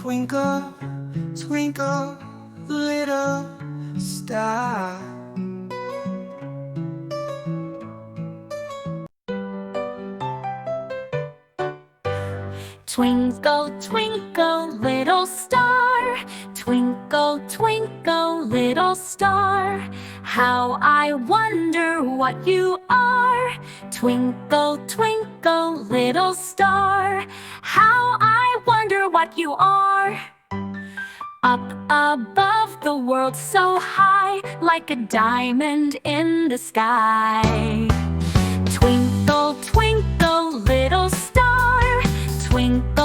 Twinkle, twinkle, little star. Twinkle, twinkle, little star. Twinkle, twinkle, little star. How I wonder what you are. Twinkle, twinkle, little star. How I wonder what you are. Up above the world so high, like a diamond in the sky. Twinkle, twinkle, little star. Twinkle,